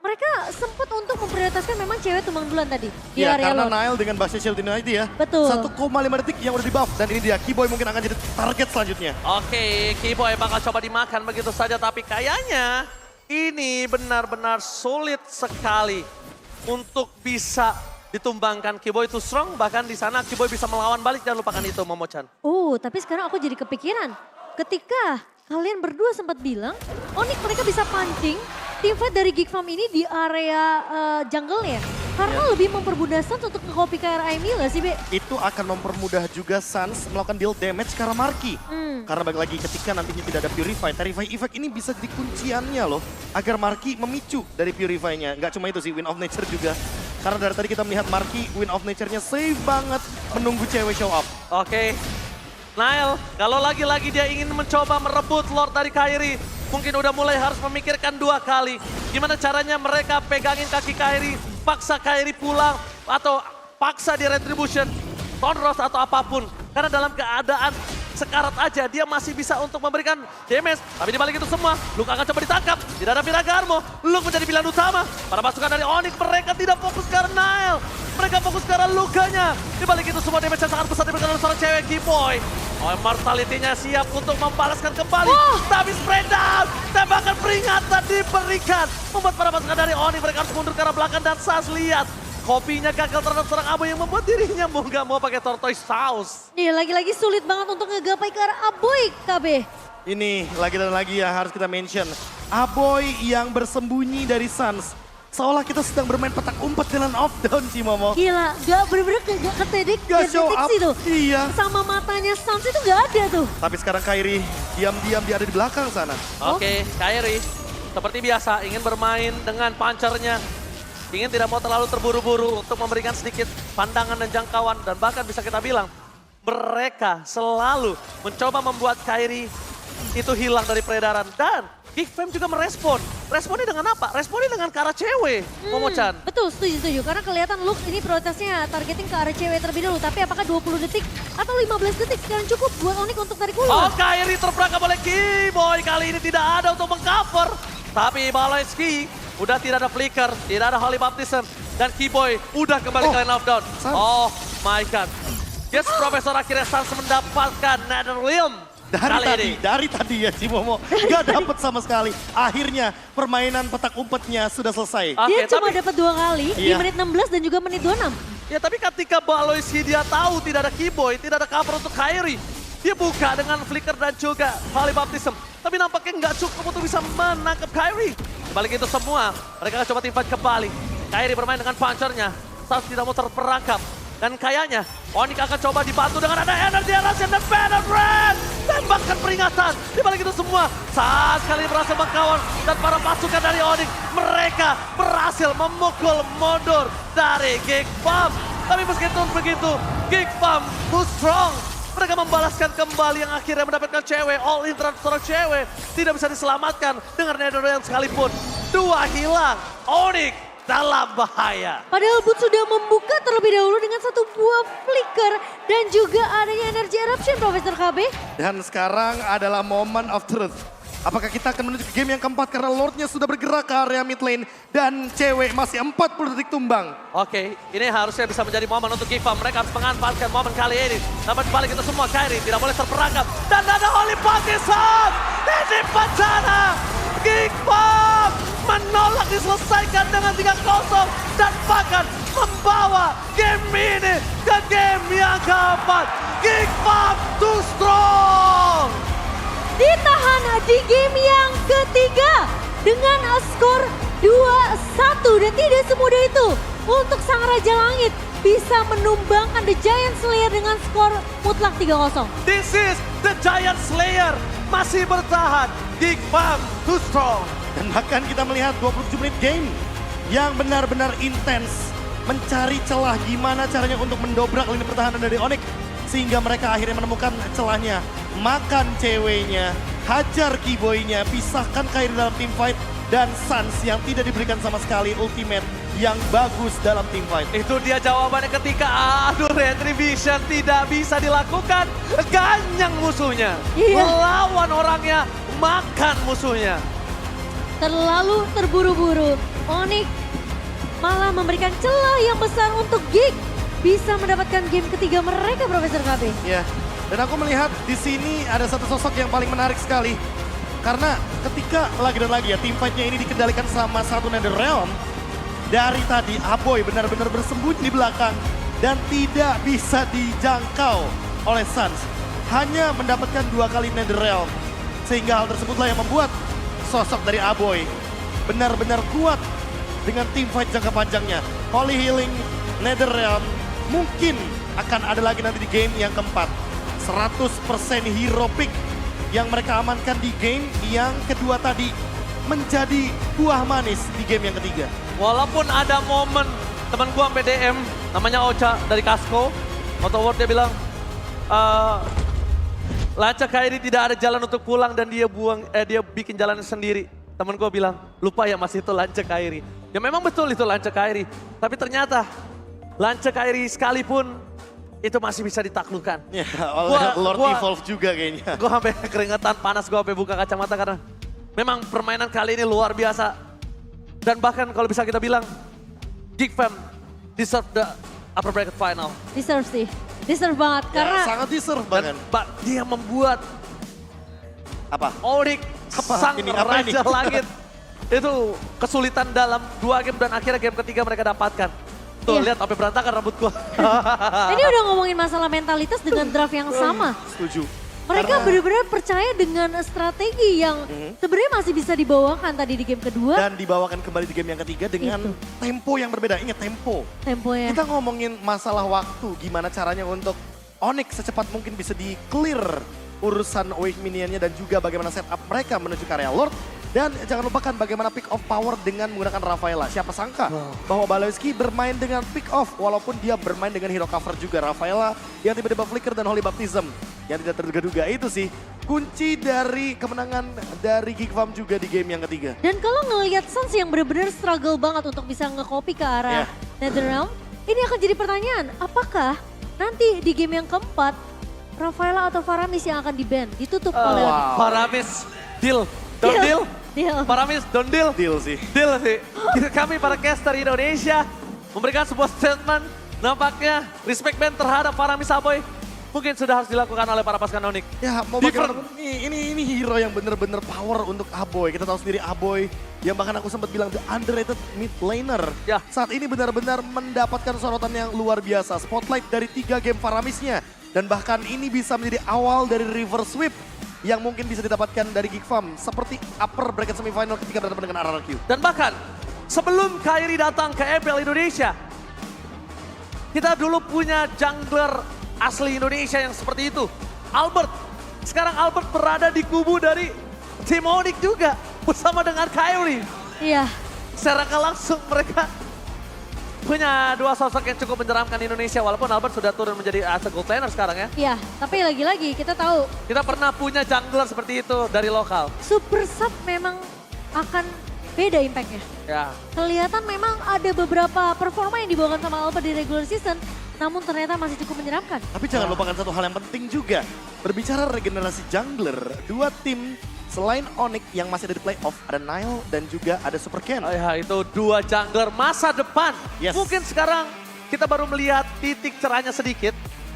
mereka sempat untuk memprioritaskan memang cewek tumbang duluan tadi. Di Iya, area karena Lord. Nile dengan Bastion Shield ini ya. Betul. 1,5 detik yang udah di buff. Dan ini dia, Kiboy mungkin akan jadi target selanjutnya. Oke, Kiboy bakal coba dimakan begitu saja. Tapi kayaknya ini benar-benar sulit sekali untuk bisa ditumbangkan. Kiboy itu strong, bahkan di sana Kiboy bisa melawan balik. Jangan lupakan itu, Momochan. Tapi sekarang aku jadi kepikiran. Ketika kalian berdua sempat bilang, Onyx mereka bisa pancing teamfight dari Geekfam ini di area jungle-nya. Karena lebih mempermudah Sans untuk nge-copy ke arah Amy gak sih, Be? Itu akan mempermudah juga Sans melakukan deal damage ke arah Marky. Karena balik lagi ketika nantinya tidak ada Purify, Terrify Effect ini bisa jadi kunciannya loh. Agar Marky memicu dari Purify-nya. Nggak cuma itu sih, Wind of Nature juga. Karena dari tadi kita melihat Marky, Wind of Nature-nya safe banget menunggu cewek show up. Oke, Nile, kalau lagi-lagi dia ingin mencoba merebut Lord dari Kairi, mungkin udah mulai harus memikirkan 2 kali. Gimana caranya mereka pegangin kaki Kairi, paksa Kairi pulang, atau paksa di retribution, Tonros atau apapun. Karena dalam keadaan sekarat aja dia masih bisa untuk memberikan damage. Tapi dibalik itu semua, Luke akan coba ditangkap. Tidak ada Viragarmo, Luke menjadi pilihan utama. Para pasukan dari Onyx mereka tidak fokus ke arah Nile. Mereka fokus ke arah Lukanya. Dibalik itu semua damage yang sangat besar diberikan oleh seorang cewek Kiboy. Oh, Immortality-nya siap untuk membalaskan kembali. Tapi spray down, tembakan peringatan diberikan. Membuat para pasukan dari Onyx mereka harus mundur ke arah belakang dan Sans lihat. Kopinya gagal terhadap seorang Aboy yang membuat dirinya mau gak mau pakai tortoise sauce. Nih lagi-lagi sulit banget untuk ngegapai ke arah Aboy KB. Ini lagi dan lagi ya harus kita mention. Aboy yang bersembunyi dari Sans. Seolah kita sedang bermain petak umpet dengan off down sih Momo. Gila, gak bener-bener gak ketedik, Gak show up, tuh. iya. Sama matanya Sans itu gak ada tuh. Tapi sekarang Kairi diam-diam dia ada di belakang sana. Oke, Kairi seperti biasa ingin bermain dengan punchernya. Ingin tidak mau terlalu terburu-buru untuk memberikan sedikit pandangan dan jangkauan. Dan bahkan bisa kita bilang, mereka selalu mencoba membuat Kairi itu hilang dari peredaran. Dan Geek-Fam juga merespon. Responnya dengan apa? Responnya dengan ke arah cewek, Momo-chan. Betul, setuju. Karena kelihatan Luke ini prioritasnya targeting ke arah cewek terlebih dahulu. Tapi apakah 20 detik atau 15 detik sekarang cukup buat Onyx untuk tarik Oh, ulur? Kairi terperangkap oleh Kiboy. Kali ini tidak ada untuk mengcover. Tapi Baloyski udah tidak ada flicker, tidak ada Holy Baptism. Dan Kiboy udah kembali ke line of down. Sans. Oh my god. Yes, Profesor akhirnya Sans mendapatkan Nether Realm. Dari tadi ya si Momo. Gak dapet sama sekali. Akhirnya permainan petak umpetnya sudah selesai. Dia Oke, cuma dapat 2 kali di Iya. menit 16 dan juga menit 26. Ya tapi ketika Baloyski dia tahu tidak ada Kiboy, tidak ada cover untuk Kairi. Dia buka dengan flicker dan juga Holy Baptism. Tapi nampaknya nggak cukup untuk bisa menangkap Kairi. Balik itu semua, mereka akan coba timpan kembali. Kairi bermain dengan punchernya, Sans tidak mau terperangkap. Dan kayaknya Onyx akan coba dibantu dengan ada energi Eruption dan Penetrate. Tembakan peringatan. Di balik itu semua, saat kali ini berhasil mengkawan. Dan para pasukan dari Onyx, mereka berhasil memukul mundur dari Geek-Fam. Tapi meskipun begitu, Geek-Fam too strong. Mereka membalaskan kembali yang akhirnya mendapatkan cewek. All in terhadap seorang cewek. Tidak bisa diselamatkan dengan Netherrealm sekalipun. 2 hilang. Onyx dalam bahaya. Padahal Boot sudah membuka terlebih dahulu dengan satu buah flicker dan juga adanya energy eruption, Profesor KB. Dan sekarang adalah moment of truth. Apakah kita akan menuju ke game yang keempat karena Lordnya sudah bergerak ke area mid lane dan cewek masih 40 detik tumbang. Oke, ini harusnya bisa menjadi momen untuk Geek-Fam. Mereka harus memanfaatkan momen kali ini. Namun dibalik itu semua, Kairi tidak boleh terperangkap. Dan ada Holy Baptism! Ini bencana! Geek-Fam menolak diselesaikan dengan 3-0 dan bahkan membawa game ini ke game yang keempat. Geek-Fam too strong! Ditahan di game yang ketiga dengan skor 2-1 dan tidak semudah itu untuk Sang Raja Langit bisa menumbangkan The Giant Slayer dengan skor mutlak 3-0. This is the Giant Slayer. Masih bertahan. Geek-Fam too strong. Dan bahkan kita melihat 27 menit game yang benar-benar intens. Mencari celah gimana caranya untuk mendobrak lini pertahanan dari Onyx. Sehingga mereka akhirnya menemukan celahnya. Makan ceweknya, hajar Kiboy-nya, pisahkan Kairi dalam team fight. Dan Sans yang tidak diberikan sama sekali ultimate yang bagus dalam team fight. Itu dia jawabannya ketika aduh Retribution tidak bisa dilakukan. Ganyang musuhnya. Iya. Melawan orangnya, makan musuhnya. Terlalu terburu-buru. Onyx malah memberikan celah yang besar untuk Geek bisa mendapatkan game ketiga mereka, Profesor KB. Ya, dan aku melihat di sini ada satu sosok yang paling menarik sekali. Karena ketika lagi dan lagi ya, team fight-nya ini dikendalikan sama satu Netherrealm. Dari tadi Aboy benar-benar bersembunyi di belakang dan tidak bisa dijangkau oleh Sans. Hanya mendapatkan 2 kali Netherrealm. Sehingga hal tersebutlah yang membuat sosok dari Aboy benar-benar kuat dengan team fight jangka panjangnya. Holy Healing, Netherrealm, mungkin akan ada lagi nanti di game yang keempat. 100% hero pick yang mereka amankan di game yang kedua tadi menjadi buah manis di game yang ketiga. Walaupun ada momen teman gua PDM namanya Ocha dari Casco. Otoword dia bilang, Lanca Kairi tidak ada jalan untuk pulang dan dia bikin jalan sendiri. temen gue bilang, lupa ya mas itu Lance Kairi. Ya memang betul itu Lance Kairi. Tapi ternyata Lance Kairi sekalipun itu masih bisa ditaklukkan. Ya, oleh Lord Evolve juga kayaknya. Gue sampai keringetan panas, gue sampai buka kacamata karena memang permainan kali ini luar biasa. Dan bahkan kalau bisa kita bilang, Geek Fam deserve the upper bracket final. Deserve sih, deserve banget. Ya, Karena sangat deserve Dan banget. dia membuat Apa? Onyx Apa? sang Ini apa ini? Raja Langit itu kesulitan dalam 2 game dan akhirnya game ketiga mereka dapatkan. Tuh Iya. lihat sampai berantakan rambut gua. ini udah ngomongin masalah mentalitas dengan draft yang sama. Setuju. Mereka Karena- benar-benar percaya dengan strategi yang sebenarnya masih bisa dibawakan tadi di game kedua. Dan dibawakan kembali di game yang ketiga dengan Itu. tempo yang berbeda. Ingat tempo. Temponya. Kita ngomongin masalah waktu, gimana caranya untuk Onyx secepat mungkin bisa di-clear urusan Wake Minionnya dan juga bagaimana setup mereka menuju ke area Lord. Dan jangan lupakan bagaimana pick off power dengan menggunakan Rafaela. Siapa sangka bahwa Balewski bermain dengan pick off walaupun dia bermain dengan hero cover juga. Rafaela yang tiba-tiba flicker dan Holy Baptism yang tidak terduga-duga itu sih kunci dari kemenangan dari Geek Fam juga di game yang ketiga. Dan kalau ngelihat Suns yang benar-benar struggle banget untuk bisa nge-copy ke arah Netherrealm, ini akan jadi pertanyaan, apakah nanti di game yang keempat Rafaela atau Faramis yang akan di-ban, ditutup oleh Faramis, deal. Don't deal. Deal. Faramis, don't deal. Deal sih. Deal sih. Kami para caster Indonesia memberikan sebuah statement. Nampaknya respect band terhadap Faramis Aboy mungkin sudah harus dilakukan oleh para pasukan Onyx. Ya mau Different. bagaimana ini hero yang bener-bener power untuk Aboy. Kita tahu sendiri Aboy yang bahkan aku sempat bilang the underrated mid laner. Ya. Saat ini benar-benar mendapatkan sorotan yang luar biasa. Spotlight dari 3 game Faramisnya. Dan bahkan ini bisa menjadi awal dari reverse sweep yang mungkin bisa didapatkan dari Geek Fam. Seperti upper bracket semifinal ketika berhadapan dengan RRQ. Dan bahkan sebelum Kairi datang ke EPL Indonesia, kita dulu punya jungler asli Indonesia yang seperti itu. Albert. Sekarang Albert berada di kubu dari tim Onyx juga bersama dengan Kairi. Iya, Secara nggak langsung mereka punya 2 sosok yang cukup menyeramkan Indonesia walaupun Albert sudah turun menjadi as a gold laner sekarang ya. iya. Tapi lagi-lagi kita tahu Kita pernah punya jungler seperti itu dari lokal. super sub memang akan beda impactnya. Ya. Kelihatan memang ada beberapa performa yang dibawakan sama Albert di regular season, namun ternyata masih cukup menyeramkan. Tapi jangan lupakan satu hal yang penting juga. Berbicara regenerasi jungler, 2 tim selain Onyx yang masih ada di playoff, ada Nile dan juga ada Super Ken. Oh ya, itu 2 jungler masa depan. Yes. Mungkin sekarang kita baru melihat titik cerahnya sedikit,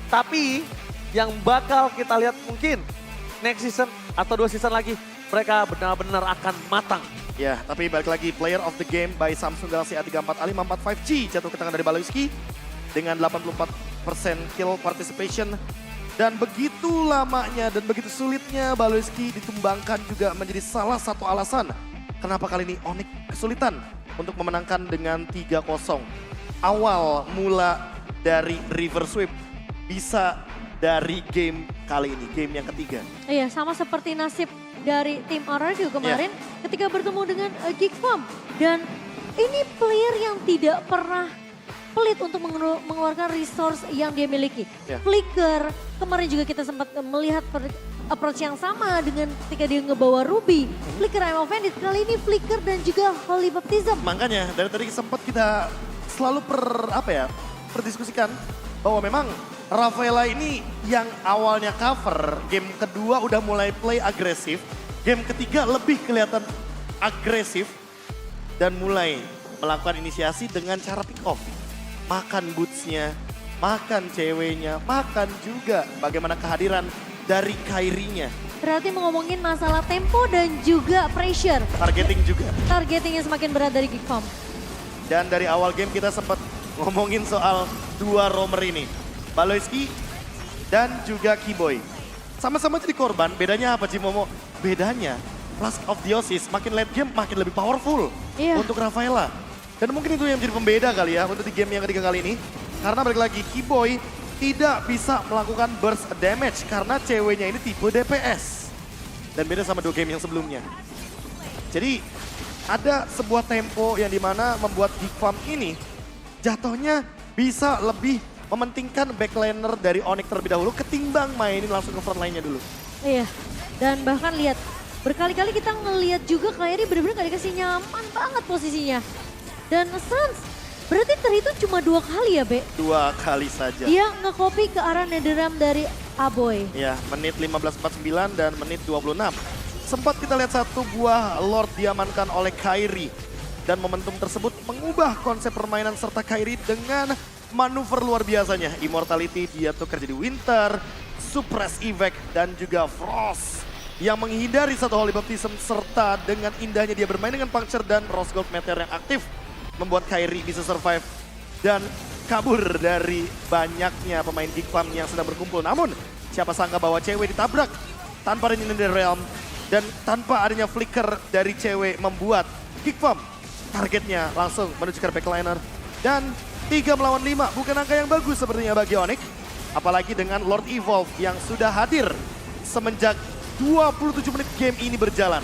tapi yang bakal kita lihat mungkin next season atau 2 season lagi mereka benar-benar akan matang. Ya, tapi balik lagi player of the game by Samsung Galaxy A34 A55 5G jatuh ke tangan dari Balewski dengan 84% kill participation. Dan begitu lamanya dan begitu sulitnya Balewski ditumbangkan juga menjadi salah satu alasan kenapa kali ini Onyx kesulitan untuk memenangkan dengan 3-0. Awal mula dari reverse sweep bisa dari game kali ini, game yang ketiga. Iya, sama seperti nasib dari tim RRQ kemarin ketika bertemu dengan Geek Fam. Dan ini player yang tidak pernah pelit untuk mengeluarkan resource yang dia miliki. Ya. Flicker, kemarin juga kita sempat melihat approach yang sama dengan ketika dia ngebawa Ruby. Flicker I'm offended, kali ini Flicker dan juga Holy Baptism. Makanya dari tadi sempat kita selalu perdiskusikan bahwa memang Rafaela ini yang awalnya cover, game kedua udah mulai play agresif, game ketiga lebih kelihatan agresif dan mulai melakukan inisiasi dengan cara pick off. Makan bootsnya, makan ceweknya, makan juga bagaimana kehadiran dari Kairinya. Berarti ngomongin masalah tempo dan juga pressure. Targeting juga. Targetingnya semakin berat dari Geek Fam. Dan dari awal game kita sempat ngomongin soal 2 roamer ini. Balewski dan juga Keyboy. Sama-sama jadi korban, bedanya apa Cimomo? Bedanya Flask of Theosis makin late game makin lebih powerful untuk Rafaela. Dan mungkin itu yang menjadi pembeda kali ya untuk di game yang ketiga kali ini. Karena balik lagi Keyboy tidak bisa melakukan burst damage karena ceweknya ini tipe DPS. Dan beda sama 2 game yang sebelumnya. Jadi ada sebuah tempo yang dimana membuat Geek Fam ini jatuhnya bisa lebih mementingkan backliner dari Onyx terlebih dahulu ketimbang mainin langsung ke front line-nya dulu. Iya, dan bahkan lihat Berkali-kali kita ngelihat juga Kairi bener-bener gak dikasih nyaman banget posisinya. Dan Sans berarti terhitung cuma 2 kali ya, Be? 2 kali saja. Dia nge-copy ke arah Netherrealm dari Aboy. Ya, menit 15.49 dan menit 26. Sempat kita lihat satu buah Lord diamankan oleh Kairi. Dan momentum tersebut mengubah konsep permainan serta Kairi dengan manuver luar biasanya. Immortality dia tukar jadi Winter, Suppress Evac dan juga Frost. Yang menghindari satu Holy Baptism serta dengan indahnya dia bermain dengan Puncture dan Rose Gold Meteor yang aktif. Membuat Kairi bisa survive dan kabur dari banyaknya pemain Geek Farm yang sedang berkumpul. Namun siapa sangka bahwa cewek ditabrak tanpa adanya Netherrealm dan tanpa adanya flicker dari cewek membuat Geek Farm targetnya langsung menuju ke backliner. Dan 3 melawan 5 bukan angka yang bagus sepertinya bagi Onyx. Apalagi dengan Lord Evolve yang sudah hadir semenjak 27 menit game ini berjalan.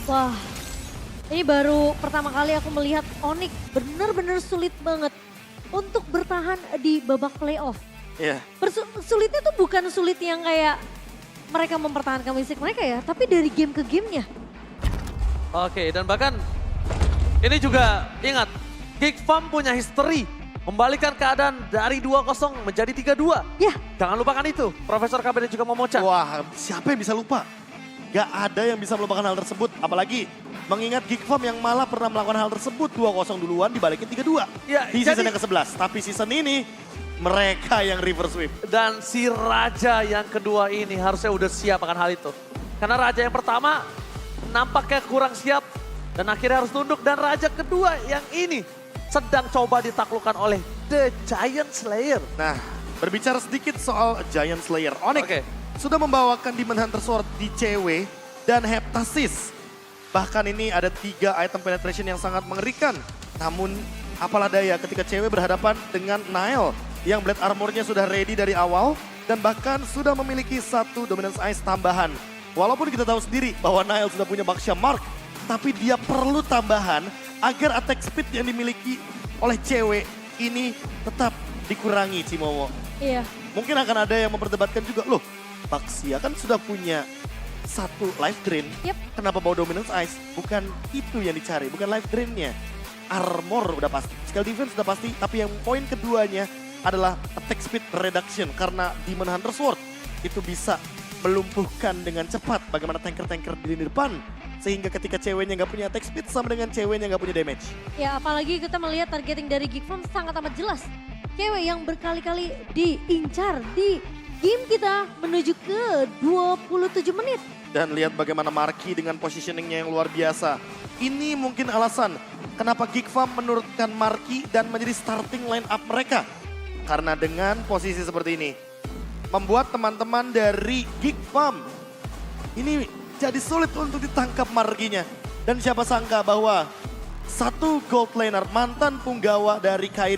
Wah, ini baru pertama kali aku melihat Onyx bener-bener sulit banget untuk bertahan di babak playoff. Iya. Sulitnya tuh bukan sulit yang kayak mereka mempertahankan win streak mereka ya, tapi dari game ke gamenya. Oke, dan bahkan ini juga ingat, Geek Farm punya history membalikan keadaan dari 2-0 menjadi 3-2. Ya, Jangan lupakan itu, Profesor KB dan juga Momocha. Wah, siapa yang bisa lupa? Gak ada yang bisa melupakan hal tersebut. Apalagi mengingat Geek Farm yang malah pernah melakukan hal tersebut 2-0 duluan dibalikin 3-2. Ya, di season jadi- yang ke-11. Tapi season ini mereka yang reverse sweep. Dan si Raja yang kedua ini harusnya udah siap akan hal itu. Karena Raja yang pertama nampaknya kurang siap dan akhirnya harus tunduk. Dan Raja kedua yang ini sedang coba ditaklukkan oleh The Giant Slayer. Nah, berbicara sedikit soal Giant Slayer. Onyx Oke. sudah membawakan Demon Hunter Sword di CW dan Heptasis. Bahkan ini ada 3 item penetration yang sangat mengerikan. Namun apalah daya ketika CW berhadapan dengan Nile yang blade armornya sudah ready dari awal dan bahkan sudah memiliki 1 Dominance Ice tambahan. Walaupun kita tahu sendiri bahwa Nile sudah punya Baksha Mark, tapi dia perlu tambahan agar attack speed yang dimiliki oleh cewek ini tetap dikurangi, Cimomo. iya. Mungkin akan ada yang memperdebatkan juga, loh Baxia kan sudah punya 1 life drain, Yep. kenapa bawa Dominance Ice? Bukan itu yang dicari, bukan life drainnya. Armor udah pasti, skill defense udah pasti, tapi yang poin keduanya adalah attack speed reduction. Karena Demon Hunter Sword itu bisa melumpuhkan dengan cepat bagaimana tanker-tanker di lini depan. Sehingga ketika ceweknya nggak punya attack speed sama dengan ceweknya nggak punya damage. Ya apalagi kita melihat targeting dari Geek Farm sangat amat jelas. Cewek yang berkali-kali diincar di game kita menuju ke 27 menit. Dan lihat bagaimana Marky dengan positioningnya yang luar biasa. Ini mungkin alasan kenapa Geek Farm menurunkan Marky dan menjadi starting line up mereka. Karena dengan posisi seperti ini, membuat teman-teman dari Geek Farm ini jadi sulit untuk ditangkap Marky-nya. Dan siapa sangka bahwa 1 gold laner mantan punggawa dari Kairi